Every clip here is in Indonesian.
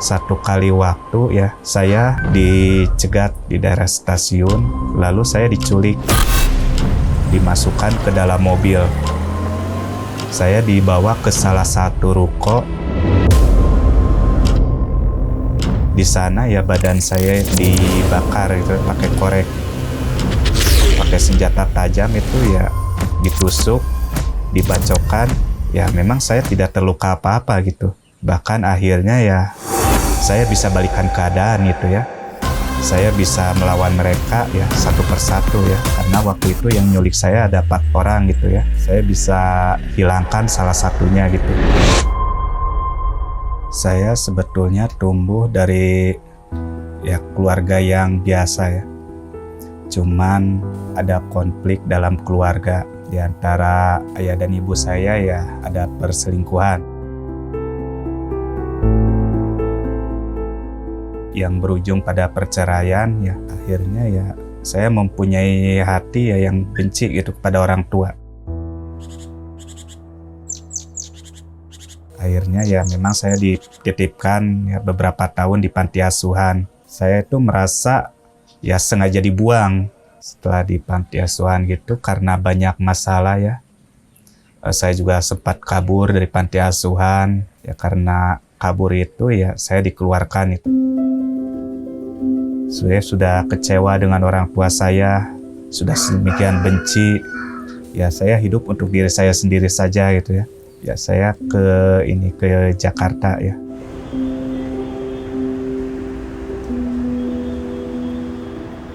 Satu kali waktu ya, saya dicegat di daerah stasiun, lalu saya diculik, dimasukkan ke dalam mobil. Saya dibawa ke salah satu ruko. Di sana ya badan saya dibakar itu pakai korek, pakai senjata tajam itu ya, ditusuk, dibacokkan. Ya memang saya tidak terluka apa-apa gitu. Bahkan akhirnya ya saya bisa balikan keadaan gitu ya. Saya bisa melawan mereka ya satu persatu ya. Karena waktu itu yang nyulik saya ada 4 orang gitu ya. Saya bisa hilangkan salah satunya gitu. Saya sebetulnya tumbuh dari ya keluarga yang biasa ya. Cuman ada konflik dalam keluarga. Di antara ayah dan ibu saya ya ada perselingkuhan. Yang berujung pada perceraian ya akhirnya ya saya mempunyai hati ya yang benci gitu kepada orang tua. Akhirnya ya memang saya dititipkan ya beberapa tahun di panti asuhan. Saya itu merasa ya sengaja dibuang setelah di panti asuhan gitu karena banyak masalah ya. Saya juga sempat kabur dari panti asuhan ya, karena kabur itu ya saya dikeluarkan itu. Saya sudah kecewa dengan orang tua saya, sudah sedemikian benci. Ya saya hidup untuk diri saya sendiri saja gitu ya. Ya saya ke Jakarta ya.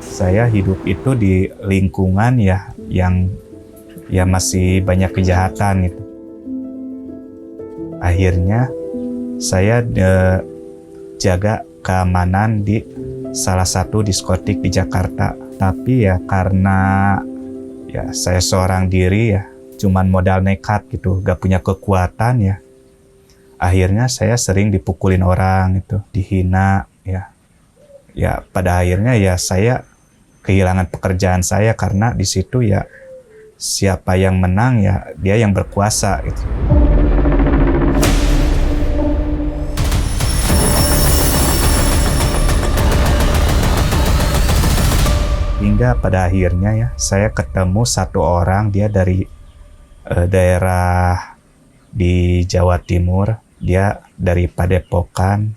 Saya hidup itu di lingkungan ya yang ya masih banyak kejahatan gitu. Akhirnya saya jaga keamanan di salah satu diskotik di Jakarta. Tapi ya karena ya saya seorang diri ya, cuman modal nekat gitu, gak punya kekuatan ya. Akhirnya saya sering dipukulin orang itu, dihina ya. Ya pada akhirnya ya saya kehilangan pekerjaan saya karena di situ ya siapa yang menang ya dia yang berkuasa gitu. Hingga pada akhirnya ya saya ketemu satu orang, dia dari daerah di Jawa Timur, dia dari Padepokan,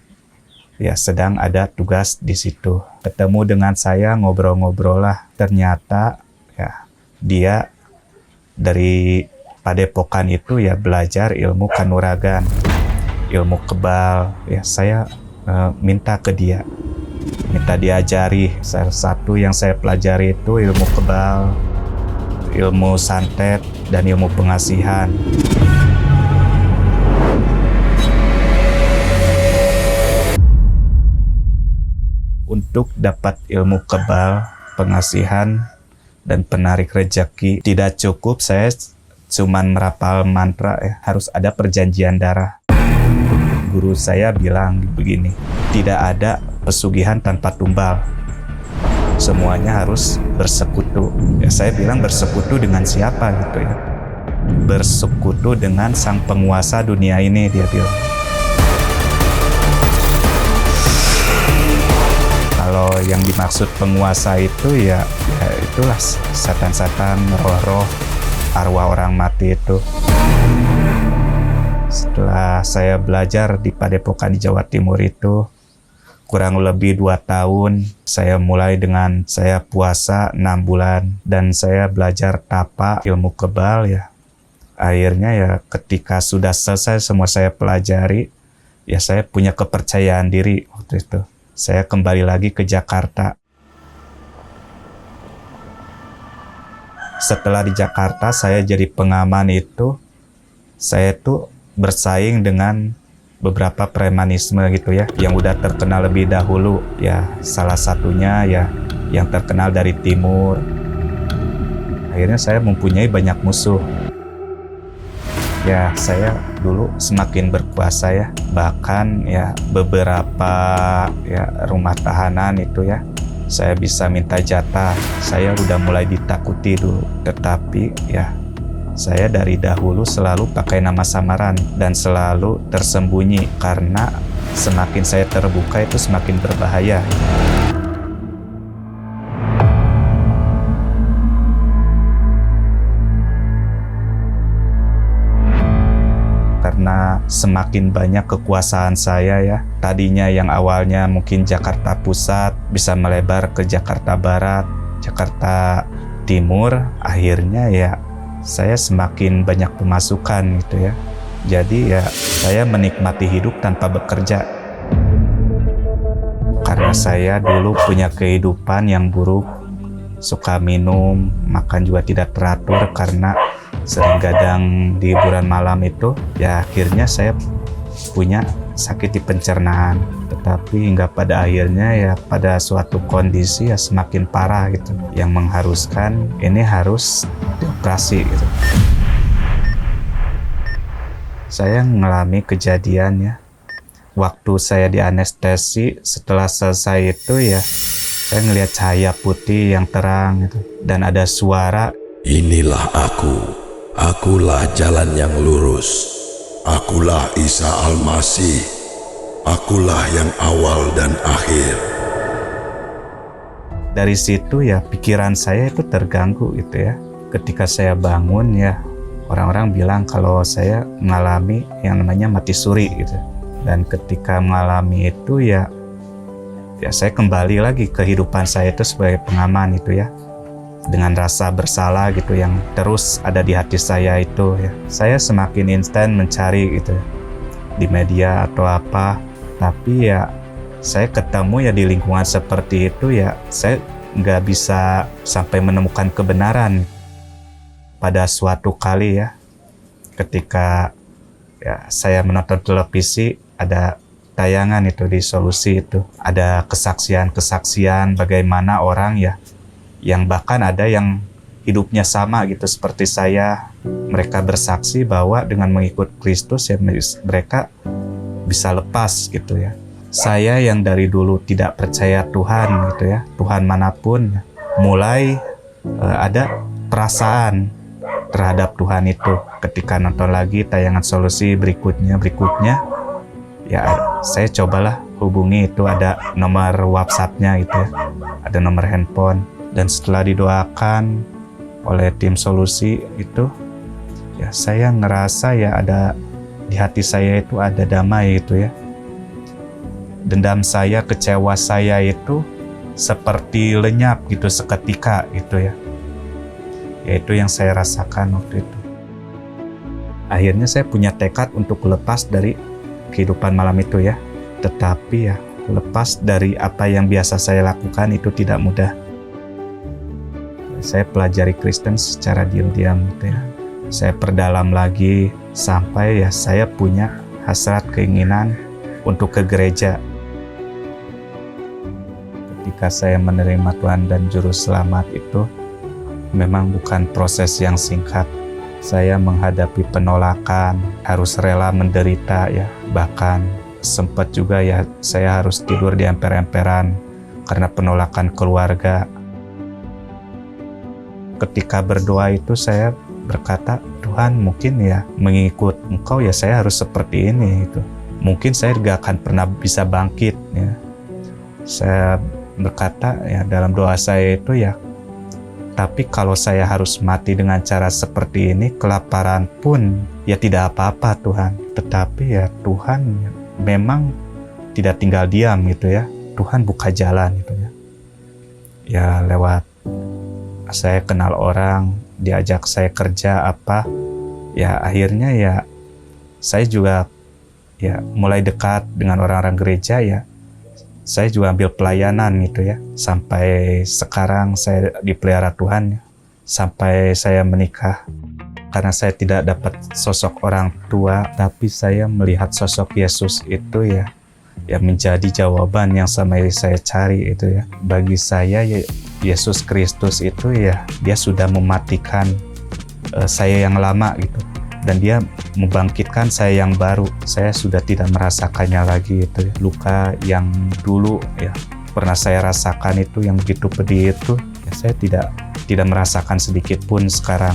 ya sedang ada tugas di situ. Ketemu dengan saya, ngobrol-ngobrol lah. Ternyata ya dia dari Padepokan itu ya belajar ilmu kanuragan, ilmu kebal. Ya saya minta ke dia, minta diajari. Salah satu yang saya pelajari itu ilmu kebal, ilmu santet, dan ilmu pengasihan. Untuk dapat ilmu kebal, pengasihan, dan penarik rejeki, tidak cukup saya cuman merapal mantra ya, harus ada perjanjian darah. Guru saya bilang begini, tidak ada pesugihan tanpa tumbal. Semuanya harus bersekutu. Ya saya bilang bersekutu dengan siapa gitu ya. Bersekutu dengan sang penguasa dunia ini, dia bilang. Kalau yang dimaksud penguasa itu ya itulah setan-setan, roh-roh, arwah orang mati itu. Setelah saya belajar di Padepokan di Jawa Timur itu, kurang lebih 2 tahun, saya mulai dengan saya puasa 6 bulan, dan saya belajar tapa, ilmu kebal ya. Akhirnya ya ketika sudah selesai semua saya pelajari, ya saya punya kepercayaan diri waktu itu. Saya kembali lagi ke Jakarta. Setelah di Jakarta saya jadi pengaman itu, saya tuh bersaing dengan beberapa premanisme gitu ya, yang udah terkenal lebih dahulu ya. Salah satunya ya yang terkenal dari timur. Akhirnya saya mempunyai banyak musuh. Ya saya dulu semakin berkuasa ya, bahkan ya beberapa ya rumah tahanan itu ya saya bisa minta jatah. Saya udah mulai ditakuti dulu, tetapi ya saya dari dahulu selalu pakai nama samaran dan selalu tersembunyi karena semakin saya terbuka itu semakin berbahaya. Karena semakin banyak kekuasaan saya ya, tadinya yang awalnya mungkin Jakarta Pusat bisa melebar ke Jakarta Barat, Jakarta Timur, akhirnya ya saya semakin banyak pemasukan gitu ya. Jadi ya saya menikmati hidup tanpa bekerja. Karena saya dulu punya kehidupan yang buruk, suka minum, makan juga tidak teratur karena sering gadang di hiburan malam itu, ya akhirnya saya punya sakit di pencernaan. Tetapi hingga pada akhirnya ya pada suatu kondisi ya semakin parah gitu, yang mengharuskan ini harus dioperasi gitu. Saya mengalami kejadian ya, waktu saya di anestesi, setelah selesai itu ya saya ngelihat cahaya putih yang terang gitu, dan ada suara, "Inilah akulah jalan yang lurus, akulah Isa Al-Masih, akulah yang awal dan akhir." Dari situ ya pikiran saya itu terganggu gitu ya. Ketika saya bangun ya, orang-orang bilang kalau saya mengalami yang namanya mati suri gitu. Dan ketika mengalami itu ya saya kembali lagi ke kehidupan saya itu sebagai pengaman itu ya, dengan rasa bersalah gitu yang terus ada di hati saya itu ya. Saya semakin instan mencari gitu di media atau apa, tapi ya saya ketemu ya di lingkungan seperti itu ya, saya nggak bisa sampai menemukan kebenaran. Pada suatu kali ya, ketika ya saya menonton televisi, ada tayangan itu di Solusi itu, ada kesaksian bagaimana orang ya, yang bahkan ada yang hidupnya sama gitu seperti saya. Mereka bersaksi bahwa dengan mengikut Kristus ya mereka bisa lepas gitu ya. Saya yang dari dulu tidak percaya Tuhan gitu ya, Tuhan manapun, mulai ada perasaan terhadap Tuhan itu. Ketika nonton lagi tayangan Solusi berikutnya ya saya cobalah hubungi, itu ada nomor WhatsApp-nya gitu ya, ada nomor handphone. Dan setelah didoakan oleh tim Solusi itu ya saya ngerasa ya ada di hati saya itu ada damai itu ya. Dendam saya, kecewa saya itu seperti lenyap gitu seketika gitu ya. Yaitu yang saya rasakan waktu itu. Akhirnya saya punya tekad untuk lepas dari kehidupan malam itu ya. Tetapi ya lepas dari apa yang biasa saya lakukan itu tidak mudah. Saya pelajari Kristen secara diam-diam gitu ya. Saya perdalam lagi sampai ya saya punya hasrat keinginan untuk ke gereja. Ketika saya menerima Tuhan dan Juru Selamat itu memang bukan proses yang singkat. Saya menghadapi penolakan, harus rela menderita ya. Bahkan sempat juga ya saya harus tidur di emper-emperan karena penolakan keluarga. Ketika berdoa itu saya berkata, Tuhan mungkin ya mengikut Engkau ya saya harus seperti ini gitu. Mungkin saya gak akan pernah bisa bangkit ya. Saya berkata ya dalam doa saya itu ya, tapi kalau saya harus mati dengan cara seperti ini, kelaparan pun ya tidak apa-apa Tuhan. Tetapi ya Tuhan memang tidak tinggal diam gitu ya. Tuhan buka jalan gitu ya. Ya lewat saya kenal orang, diajak saya kerja apa, ya akhirnya ya saya juga ya mulai dekat dengan orang-orang gereja ya. Saya juga ambil pelayanan gitu ya. Sampai sekarang saya dipelihara Tuhan ya. Sampai saya menikah. Karena saya tidak dapat sosok orang tua, tapi saya melihat sosok Yesus itu ya menjadi jawaban yang sama saya cari itu ya. Bagi saya ya Yesus Kristus itu ya dia sudah mematikan saya yang lama gitu. Dan dia membangkitkan saya yang baru. Saya sudah tidak merasakannya lagi itu ya. Luka yang dulu ya pernah saya rasakan itu yang begitu pedih itu ya saya tidak merasakan sedikit pun sekarang.